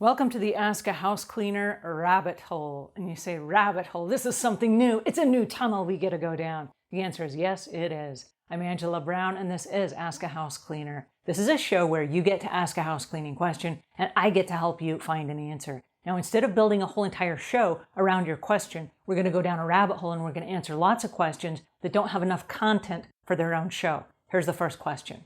Welcome to the Ask a House Cleaner rabbit hole. And you say, rabbit hole, this is something new. It's a new tunnel we get to go down. The answer is yes, it is. I'm Angela Brown, and this is Ask a House Cleaner. This is a show where you get to ask a house cleaning question, and I get to help you find an answer. Now, instead of building a whole entire show around your question, we're going to go down a rabbit hole and we're going to answer lots of questions that don't have enough content for their own show. Here's the first question.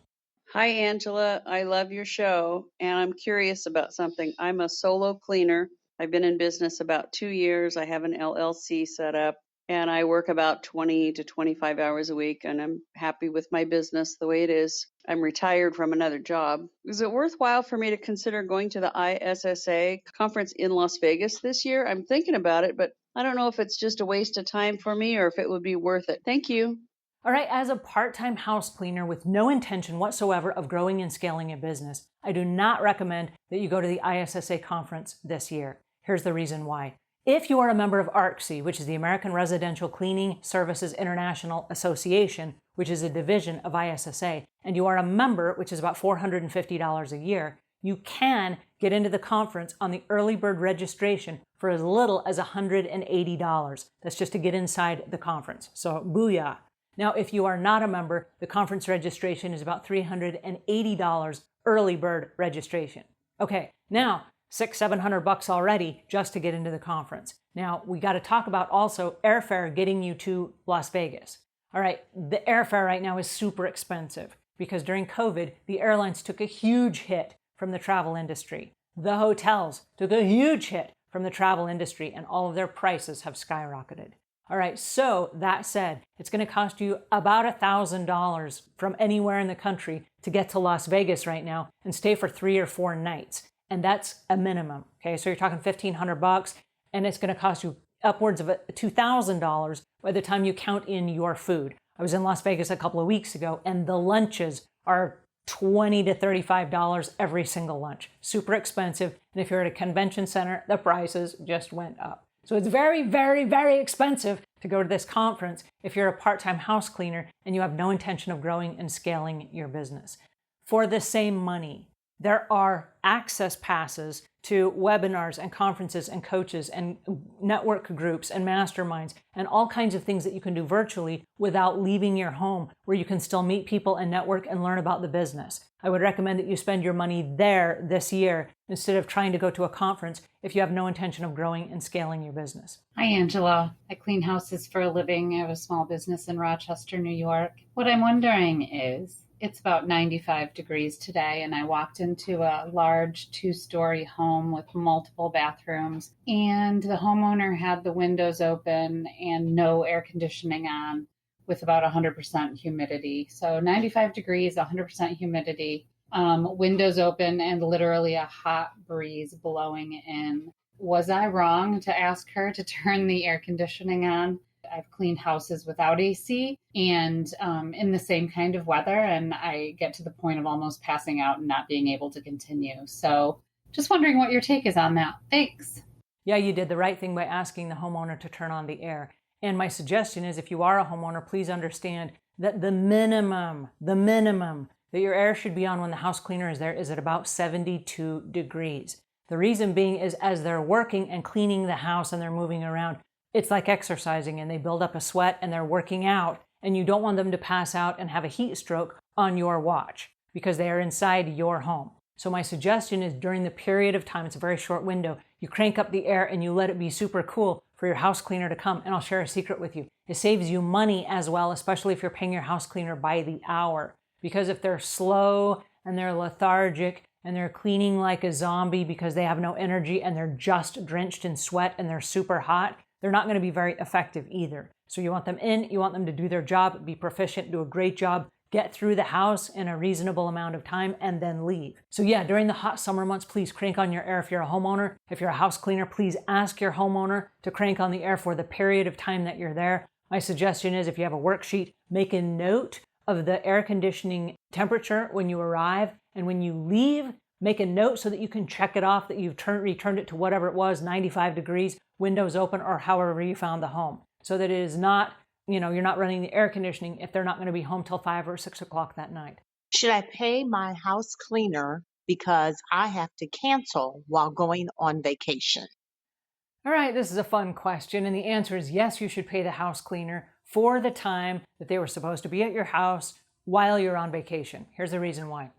Hi, Angela. I love your show, and I'm curious about something. I'm a solo cleaner. I've been in business about 2 years. I have an LLC set up, and I work about 20 to 25 hours a week, and I'm happy with my business the way it is. I'm retired from another job. Is it worthwhile for me to consider going to the ISSA conference in Las Vegas this year? I'm thinking about it, but I don't know if it's just a waste of time for me or if it would be worth it. Thank you. All right, as a part-time house cleaner with no intention whatsoever of growing and scaling a business, I do not recommend that you go to the ISSA conference this year. Here's the reason why. If you are a member of ARCSI, which is the American Residential Cleaning Services International Association, which is a division of ISSA, and you are a member, which is about $450 a year, you can get into the conference on the early bird registration for as little as $180. That's just to get inside the conference. So booyah. Now, if you are not a member, the conference registration is about $380 early bird registration. Okay, now $600-700 already just to get into the conference. Now, we got to talk about also airfare getting you to Las Vegas. All right, the airfare right now is super expensive because during COVID, the airlines took a huge hit from the travel industry. The hotels took a huge hit from the travel industry, and all of their prices have skyrocketed. All right, so that said, it's going to cost you about $1,000 from anywhere in the country to get to Las Vegas right now and stay for 3 or 4 nights. And that's a minimum. Okay, so you're talking $1,500, and it's going to cost you upwards of $2,000 by the time you count in your food. I was in Las Vegas a couple of weeks ago, and the lunches are $20 to $35 every single lunch. Super expensive. And if you're at a convention center, the prices just went up. So it's very, very, very expensive to go to this conference if you're a part-time house cleaner and you have no intention of growing and scaling your business. For the same money, there are access passes to webinars and conferences and coaches and network groups and masterminds and all kinds of things that you can do virtually without leaving your home, where you can still meet people and network and learn about the business. I would recommend that you spend your money there this year instead of trying to go to a conference if you have no intention of growing and scaling your business. Hi, Angela. I clean houses for a living. I have a small business in Rochester, New York. What I'm wondering is, it's about 95 degrees today, and I walked into a large 2-story home with multiple bathrooms, and the homeowner had the windows open and no air conditioning on with about 100% humidity. So 95 degrees, 100% humidity, windows open, and literally a hot breeze blowing in. Was I wrong to ask her to turn the air conditioning on? I've cleaned houses without AC and in the same kind of weather, and I get to the point of almost passing out and not being able to continue. So just wondering what your take is on that. Thanks. Yeah, you did the right thing by asking the homeowner to turn on the air. And my suggestion is, if you are a homeowner, please understand that the minimum that your air should be on when the house cleaner is there is at about 72 degrees. The reason being is as they're working and cleaning the house and they're moving around, it's like exercising, and they build up a sweat and they're working out, and you don't want them to pass out and have a heat stroke on your watch because they are inside your home. So my suggestion is, during the period of time, it's a very short window, you crank up the air and you let it be super cool for your house cleaner to come. And I'll share a secret with you. It saves you money as well, especially if you're paying your house cleaner by the hour. Because if they're slow and they're lethargic and they're cleaning like a zombie because they have no energy and they're just drenched in sweat and they're super hot, they're not going to be very effective either. So you want them in, you want them to do their job, be proficient, do a great job, get through the house in a reasonable amount of time, and then leave. So yeah, during the hot summer months, please crank on your air if you're a homeowner. If you're a house cleaner, please ask your homeowner to crank on the air for the period of time that you're there. My suggestion is, if you have a worksheet, make a note of the air conditioning temperature when you arrive, and when you leave, make a note so that you can check it off that you've returned it to whatever it was, 95 degrees, windows open, or however you found the home. So that it is not, you're not running the air conditioning if they're not going to be home till 5 or 6 o'clock that night. Should I pay my house cleaner because I have to cancel while going on vacation? All right, this is a fun question, and the answer is yes, you should pay the house cleaner for the time that they were supposed to be at your house while you're on vacation. Here's the reason why.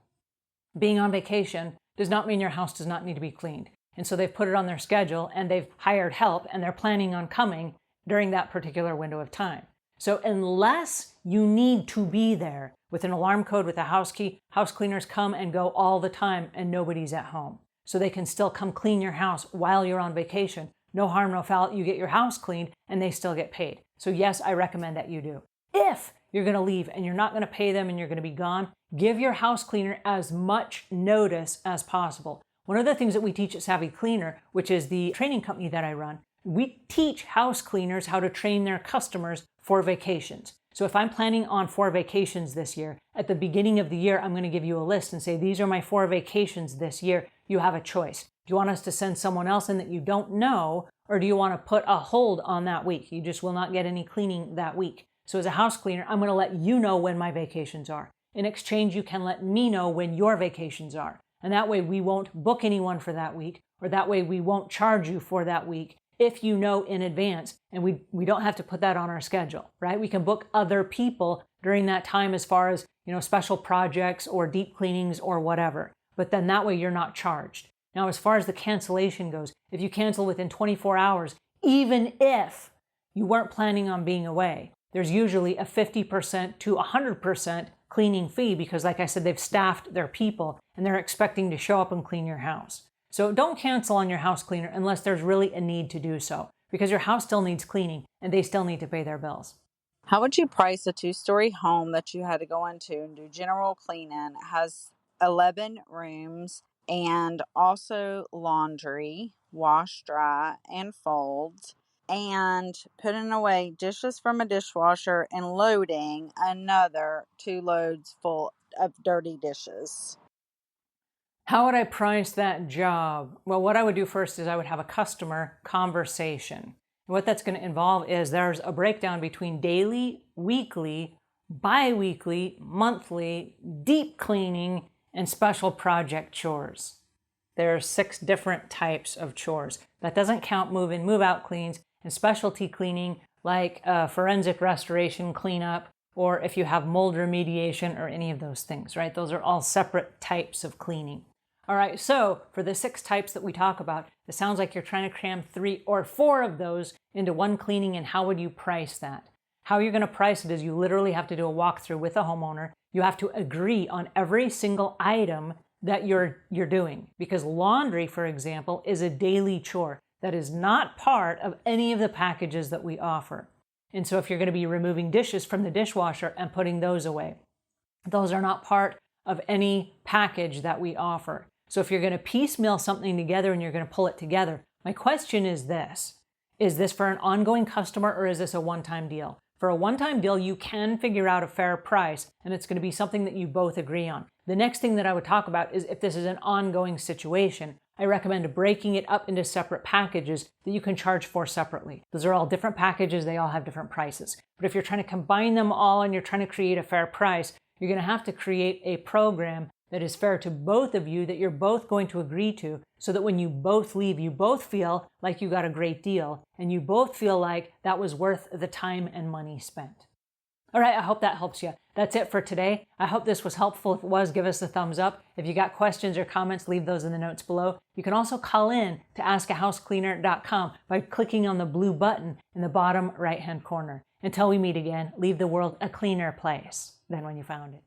Being on vacation does not mean your house does not need to be cleaned. And so they've put it on their schedule and they've hired help and they're planning on coming during that particular window of time. So unless you need to be there with an alarm code, with a house key, house cleaners come and go all the time and nobody's at home. So they can still come clean your house while you're on vacation. No harm, no foul. You get your house cleaned and they still get paid. So yes, I recommend that you do. If you're going to leave and you're not going to pay them and you're going to be gone, give your house cleaner as much notice as possible. One of the things that we teach at Savvy Cleaner, which is the training company that I run, we teach house cleaners how to train their customers for vacations. So if I'm planning on 4 vacations this year, at the beginning of the year, I'm going to give you a list and say, these are my 4 vacations this year. You have a choice. Do you want us to send someone else in that you don't know, or do you want to put a hold on that week? You just will not get any cleaning that week. So as a house cleaner, I'm going to let you know when my vacations are. In exchange, you can let me know when your vacations are. And that way we won't book anyone for that week, or that way we won't charge you for that week if you know in advance, and we don't have to put that on our schedule, right? We can book other people during that time as far as, special projects or deep cleanings or whatever. But then that way you're not charged. Now, as far as the cancellation goes, if you cancel within 24 hours, even if you weren't planning on being away, there's usually a 50% to 100% cleaning fee because, like I said, they've staffed their people and they're expecting to show up and clean your house. So don't cancel on your house cleaner unless there's really a need to do so, because your house still needs cleaning and they still need to pay their bills. How would you price a 2-story home that you had to go into and do general cleaning? It has 11 rooms and also laundry, wash, dry, and fold, and putting away dishes from a dishwasher and loading another 2 loads full of dirty dishes. How would I price that job? Well, what I would do first is I would have a customer conversation. And what that's going to involve is there's a breakdown between daily, weekly, bi-weekly, monthly, deep cleaning, and special project chores. There are 6 different types of chores. That doesn't count move in, move out cleans and specialty cleaning like forensic restoration cleanup, or if you have mold remediation or any of those things, right? Those are all separate types of cleaning. All right, so for the 6 types that we talk about, it sounds like you're trying to cram 3 or 4 of those into one cleaning, and how would you price that? How you're going to price it is you literally have to do a walkthrough with a homeowner. You have to agree on every single item that you're doing, because laundry, for example, is a daily chore that is not part of any of the packages that we offer. And so if you're going to be removing dishes from the dishwasher and putting those away, those are not part of any package that we offer. So if you're going to piecemeal something together and you're going to pull it together, my question is this: is this for an ongoing customer or is this a one-time deal? For a one-time deal, you can figure out a fair price and it's going to be something that you both agree on. The next thing that I would talk about is if this is an ongoing situation, I recommend breaking it up into separate packages that you can charge for separately. Those are all different packages. They all have different prices. But if you're trying to combine them all and you're trying to create a fair price, you're going to have to create a program that is fair to both of you, that you're both going to agree to, so that when you both leave, you both feel like you got a great deal and you both feel like that was worth the time and money spent. All right, I hope that helps you. That's it for today. I hope this was helpful. If it was, give us a thumbs up. If you got questions or comments, leave those in the notes below. You can also call in to askahousecleaner.com by clicking on the blue button in the bottom right-hand corner. Until we meet again, leave the world a cleaner place than when you found it.